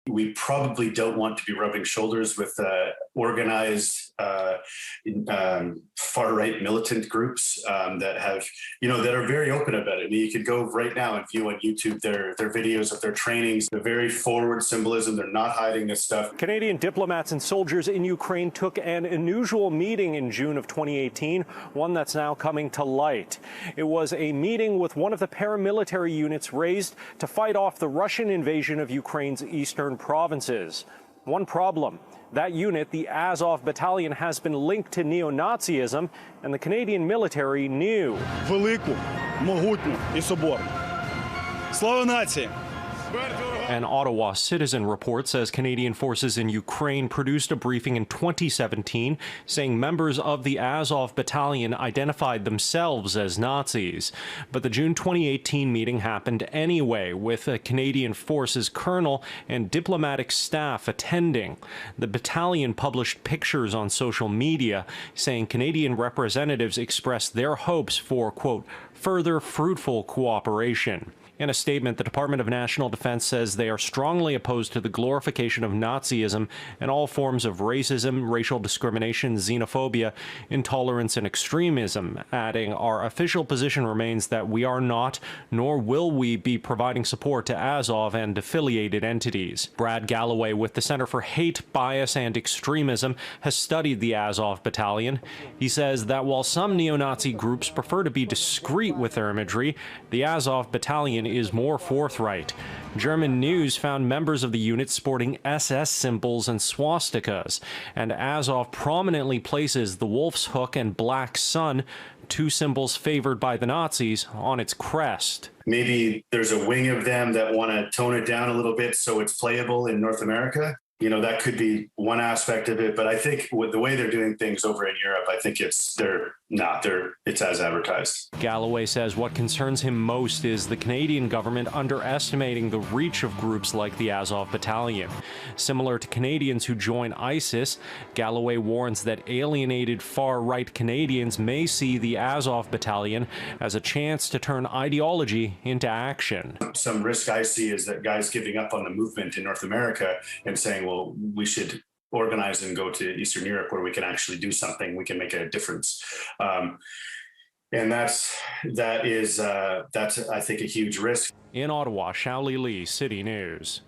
We probably don't want to be rubbing shoulders with organized far-right militant groups that have, that are very open about it. I mean, you could go right now and view on YouTube their videos of their trainings, the very forward symbolism. They're not hiding this stuff. Canadian diplomats and soldiers in Ukraine took an unusual meeting in June of 2018, one that's now coming to light. It was a meeting with one of the paramilitary units raised to fight off the Russian invasion of Ukraine's eastern provinces. One problem: that unit, the Azov Battalion, has been linked to neo-Nazism, and the Canadian military knew. Велику, могутню і соборну. Слава нації! An Ottawa Citizen report says Canadian forces in Ukraine produced a briefing in 2017 saying members of the Azov Battalion identified themselves as Nazis. But the June 2018 meeting happened anyway, with a Canadian forces colonel and diplomatic staff attending. The battalion published pictures on social media saying Canadian representatives expressed their hopes for, quote, further fruitful cooperation. In a statement, the Department of National Defense says they are strongly opposed to the glorification of Nazism and all forms of racism, racial discrimination, xenophobia, intolerance, and extremism, adding, our official position remains that we are not, nor will we be providing support to Azov and affiliated entities. Brad Galloway with the Center for Hate, Bias, and Extremism has studied the Azov Battalion. He says that while some neo-Nazi groups prefer to be discreet with their imagery, the Azov Battalion is more forthright. German news found members of the unit sporting SS symbols and swastikas, and Azov prominently places the wolf's hook and black sun, two symbols favored by the Nazis, on its crest. Maybe there's a wing of them that want to tone it down a little bit so it's playable in North America. That could be one aspect of it, but I think with the way they're doing things over in Europe, I think it's as advertised. Galloway says what concerns him most is the Canadian government underestimating the reach of groups like the Azov Battalion. Similar to Canadians who join ISIS, Galloway warns that alienated far-right Canadians may see the Azov Battalion as a chance to turn ideology into action. Some risk I see is that guys giving up on the movement in North America and saying, well, we should organize and go to Eastern Europe where we can actually do something, we can make a difference. And that's I think a huge risk. In Ottawa, Xiaoli Li, City News.